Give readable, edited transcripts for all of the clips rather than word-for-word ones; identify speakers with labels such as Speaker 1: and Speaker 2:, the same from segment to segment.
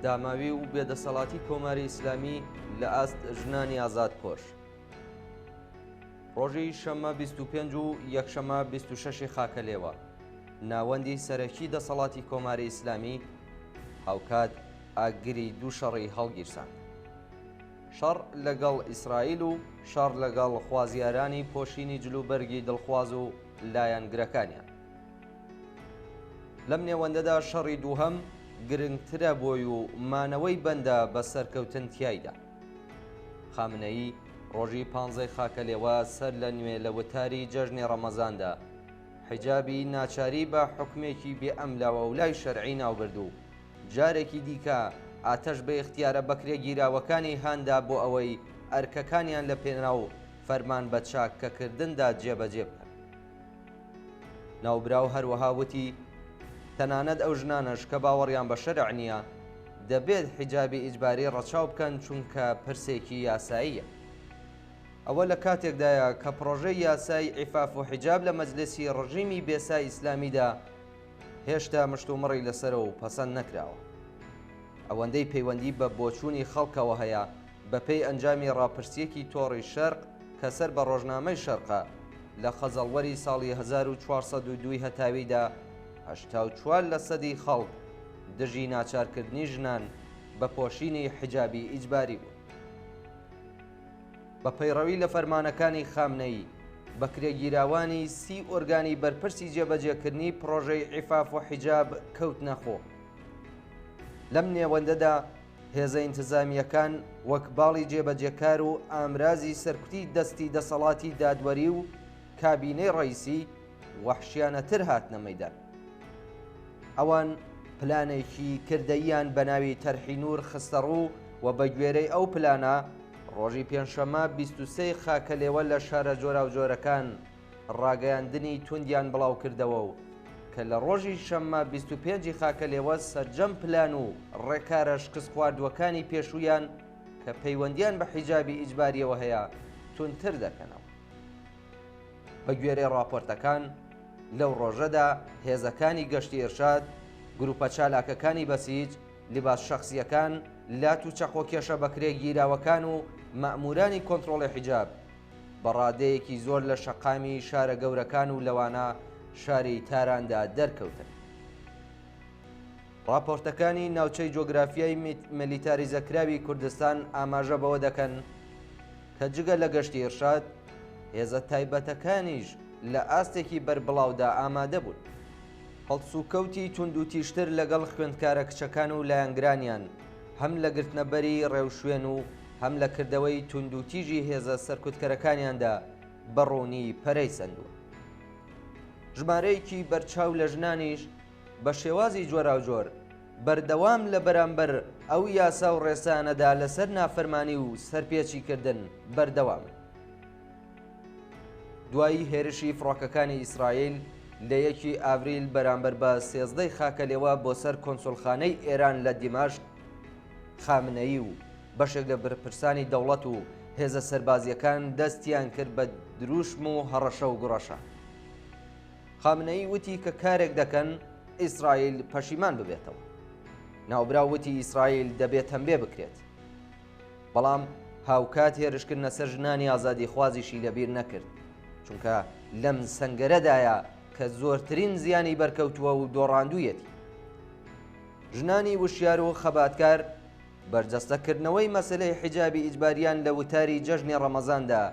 Speaker 1: داماوی و بێدەسەڵاتی کۆماری ئیسلامی لە ئاست ژنانی ئازاد کۆش. ڕۆژی شەمە 25 و یەکشەمە 26 خاکە لێوە ناوەندی سەرەکی دەسەڵاتی کۆماری ئیسلامی هاوکات ئاگری دوو شەڕی هەڵگیرسان، شەڕ لەگەڵ ئیسرائیل و شەڕ لەگەڵ خوازیارانی پۆشینی جلوبەرگی دڵخواز و لایەنگرەکانیان. لەم نێوەندەدا شەڕی دووهەم گرنگترە بۆی و مانەوەی بەندە بە سەرکەوتن تیایدا. خامنەیی ڕۆژی 15 خاکە لێوە سەر لە نوێ لە وتاری جەژنی ڕەمەزاندا حیجابی ناچاری بە حکمێکی بێ ئەملاوە و لای شەرعی ناوبرد و جارێکی دیکە ئاتەش بە اختیارە بەکرێ گیراوەکانی هاندا بۆ ئەوەی ئەرکەکانیان لە پێناو فەرمان بە چاکەکردندا جێبەجێ بکەن. ناوبراو هەروەها وتی تەنانەت ئەو ژنانش کە باوەڕیان بە شەرع نییە دەبێت حیجابی ئیجباری ڕەچاو بکەن چونکە پرسێکی یاساییە. ئەوە لە کاتێکدایە کە پرۆژەی یاسای عیفاف و حیجاب لە مەجلیسی ڕژیمی بێسای ئیسلامیدا هێشتا مشتومڕی لەسەرە و پەسەند نەکراوە. ئەوەندەی پەیوەندی بە بۆچوونی خەڵکەوە هەیە بەپێی ئەنجامی ڕاپرسیەکی تۆڕی شەرق کە سەر بە ڕۆژنامەی شەرقە لە خەزەڵوەری ساڵی 1402 هەتاویدا 84% خەڵک دژی ناچارکردنی ژنان بە پۆشینی حیجابی ئیجباری بوو. بە پەیڕەوی لە فەرمانەکانی خامنەیی بەکرێگیراوانی 30 ئۆرگانی بەرپرسی جێبەجێکردنی پرۆژەی عیفاف و حیجاب کەوت نەخۆ. لەم نێوەندەدا هێزە ئینتزامیەکان وەک باڵی جێبەجێکار و ئامرازی سەرکوتی دەستی دەسەڵاتی دادوەری و کابینەی ڕئیسی وەحشیانەتر هاتنە مەیدان. ئەوان پلانێکی کردەییان بە ناوی تەرحی نور خستە ڕوو و بە گوێرەی ئەو پلانە ڕۆژی پێنجشەمە 23 خاکە لێوە لە شارە جۆراوجۆرەکان ڕاگەیاندنی توندیان بڵاو کردەوە و کە لە ڕۆژی شەممە 25 خاکە لێوە سەرجەم پلان و ڕێکارە شکست خواردووەکانی پێشوویان کە پەیوەندیان بە حیجابی ئیجباریەوە هەیە تونتر دەکەنەوە. بە گوێرەی راپۆرتەکان لەو ڕۆژەدا هێزەکانی گەشتی ئێرشاد، گروپە چالاکەکانی بەسیج، لیباس شەخسیەکان، لات و چەقۆ کێشە بەکرێ گیراوەکان و مەئمورانی کۆنتڕۆڵی حیجاب بە ڕادەیەکی زۆر لە شەقامی شارە گەورەکان و لەوانە شاری تاراندا دەرکەوتن. راپۆرتەکانی ناوچەی جۆگرافیای ملیتاریزەکراوی کوردستان ئاماژە بەوە دەکەن کە جگە لە گەشتی ئێرشاد هێزە تایبەتەکانیش لە ئاستێکی بەربڵاودا ئامادە بوون. هەڵسوکەوتی تونند و تیشتر لەگەڵ خوێندکارە کچەکان و لایەنگرانیان هەم لە گرتنەبەری ڕێوشوێن و هەم لە کردەوەی تونند و تیژی هێزە سەرکوتکەرەکانیاندا بەڕوونی پەرەی سندووە. ژمارەیەکی بەرچاو لە ژنانیش بە شێوازی جۆراوجۆر بەردەوام لە بەرامبەر ئەو یاسا و ڕێسانەدا لەسەر نافەرمانی و سەرپێچی کردن بەردەوامن. دوایی هێرشی فڕۆکەکانی ئیسرائیل لە 1 ئاڤریل بەرامبەر بە 13 خاکە لێوە بۆ سەر کۆنسوڵخانەی ئێران لە دیماشق، خامنەیی و بەشێک لە بەرپرسانی دەوڵەت و هێزە سەربازیەکان دەستیان کرد بە دروشم و هەڕەشە و گڕەشە. خامنەیی وتی کە کارێک دەکەن ئیسرائیل پەشیمان ببێتەوە. ناوبراو وتی ئیسرائیل دەبێت هەمبێ بکرێت. بەڵام هاوکات هێرشکردنە سەر ژنانی ئازادی خوازیشی لەبیر نەکرد، چونکە لەم سەنگەرەدایە کە زۆرترین زیانی بەرکەوتووە و دۆڕاندوویەتی. ژنانی وشیار و خەباتکار بەرجەستەکردنەوەی مەسەلەی حیجابی ئیجباریان لە وتاری جەژنی ڕەمەزاندا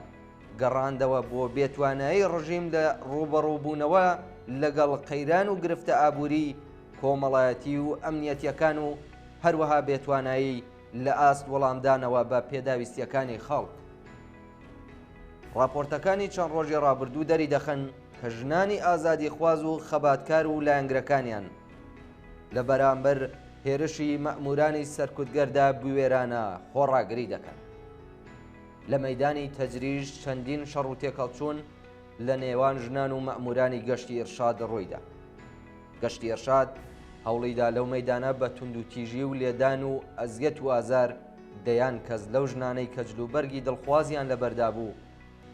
Speaker 1: گەڕاندەوە بۆ بێتوانایی ڕژیم لە ڕوبەڕووبوونەوە لەگەڵ قەیران و گرفتە ئابووری، کۆمەڵایەتی و ئەمنیەتیەکان و هەروەها بێتوانایی لە ئاست وەڵامدانەوە بە پێداویستیەکانی خەڵک. راپۆرتەکانی چەند ڕۆژی ڕابردوو دەری دەخەن کە ژنانی ئازادی خواز و خەباتکار و لایەنگرەکانیان لە بەرامبەر هێرشی مەئمورانی سەرکوتگەردا بوێرانە خۆڕاگری دەکەن. لە مەیدانی تەجریش چەندین شەڕ و تێکەڵچوون لە نێوان ژنان و مەئمورانی گەشتی ئێرشاد ڕوویدا. گەشتی ئێرشاد هەوڵیدا لەو مەیدانە بە تونند و تیژی و لێدان و ئەزیەت و ئازار دەیان کەس لەو ژنانەی کە جلوبەرگی دڵخوازیان لەبەردا بوو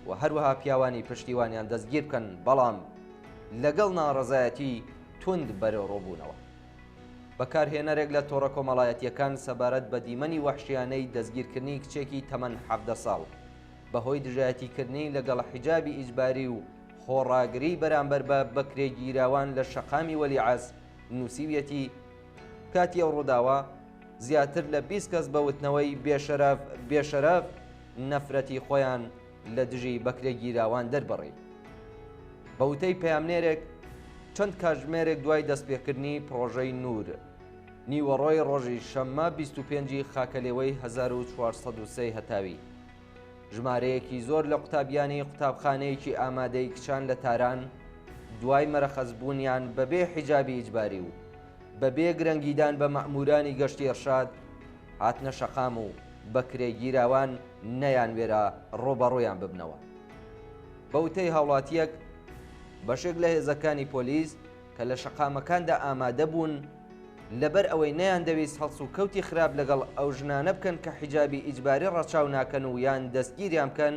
Speaker 1: و هەروەها پیاوانی پشتیوانیان دەستگیر بکەن، بەڵام لەگەڵ ناڕەزایەتی تند بەرەو ڕۆبوونەوە. بەکارهێنەرێک لە تۆڕە کۆمەڵایەتیەکان سەبارەت بە دیمەنی وەحشیانەی دەستگیرکردنی کچێکی تەمەن 17 ساڵ بەهۆی دژایەتیکردنی لەگەڵ حیجابی ئیجباری و خۆڕاگری بەرامبەر بە بەکرێگیراوان لە شەقامی وەلیعەزر نووسیویەتی کاتی ئەو ڕووداوە زیاتر لە 20 کەس بەوتنەوەی بێشەرەف نەفرەتی خۆیان لە دژی بەکرێگیراوان دەربڕی. بەوتەی پەیامنێرێک چەند کاتژمێرێک دوای دەستپێکردنی پرۆژەی نور نیوەڕۆی ڕۆژی شەممە 25 خاکەلێوەی 1403 هەتاوی ژمارەیەکی زۆر لە قوتابیانی قوتابخانەیەکی ئامادەی کچان لە تاران دوای مەرەخەزبوونیان بەبێ حیجابی ئیجباری و بەبێ گرنگیدان بە مەئمورانی گەشتی ئەرشاد هاتنە شەقام و بەکرێگیراوان نەیانوێرە ڕۆبەڕۆیان ببنەوە. بەوتەی هاوڵاتیەک بەشێک لە هێزەکانی پۆلیس کە لە شەقامەکاندا ئامادە بوون لەبەر ئەوەی نەیان دەویست هەڵس و کەوتی خراپ لەگەڵ ئەو ژنانە بکەن کە حیجابی ئیجباری ڕەچاو ناکەن و یان دەستگیریان بکەن،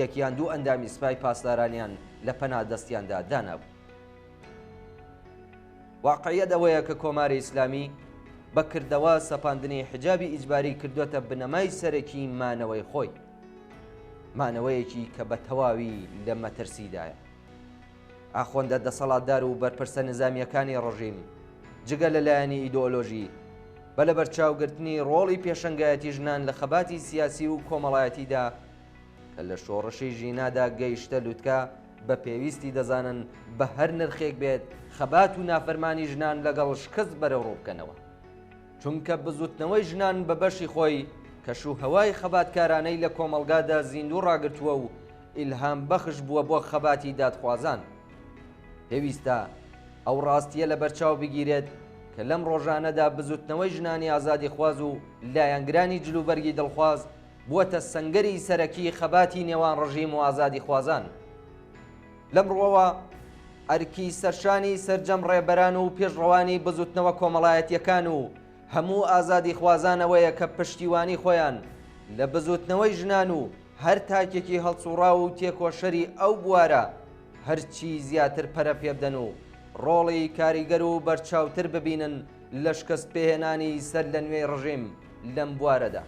Speaker 1: یەکیان دوو ئەندامی سوپای پاسدارانیان لە پەنا دەستیاندا دانابوو. واقعیەت ئەوەیە کە کۆماری ئیسلامی بەکردەوە سەپاندنی حیجابی ئیجباری کردوتە بنەمای سەرەکی مانەوەی خۆی، مانەوەیەکی کە بە تەواوی لە مەترسیدایە. ئاخۆندە دەسەڵاتدار و بەرپرسە نظامیەکانی ڕژیم جگە لەلایەنی ئیدۆلۆژی بە لە بەرچاوگرتنی ڕۆڵی پێشەنگایەتی ژنان لە خەباتی سیاسی و کۆمەڵایەتیدا کە لە شۆڕشی ژینادا گەیشتە لووتکە بە پێویستی دەزانن بە هەر نرخێک بێت خەبات و نافەرمانی ژنان لەگەڵ شکست بەرەو ڕووبکەنەوە، چونکە بزوتنەوەی ژنان بە بەشی خۆی کەشوهەوای خەباتکارانەی لە کۆمەلگادا زیندوو ڕاگرتووە و ئیلهام بەخش بووە بۆ خەباتی دادخوازان. پێویستە ئەو ڕاستیە لە بەرچاو بگیرێت کە لەم ڕۆژانەدا بزوتنەوەی ژنانی ئازادی خواز و لایەنگرانی جلوبەرگی دڵخواز بووەتە سەنگەری سەرەکی خەباتی نێوان ڕژیم و ئازادی خوازان. لەم ڕۆوە ئەرکی سەرشانی سەرجەم ڕێبەران و پێشڕەوانی بزوتنەوە کۆمەڵایەتیەکان و هەموو ئازادی خوازانەوەیە کە پشتیوانی خۆیان لە بزوتنەوەی ژنان و هەر تاکێکی هەڵسوڕا و تێکۆشەری ئەو بوارە هەرچی زیاتر پەرە پێبدەن و ڕۆڵی کاریگەر و بەرچاوتر ببینن لە شکست پێهێنانی سەر لە نوێی ڕژیم لەم بوارەدا.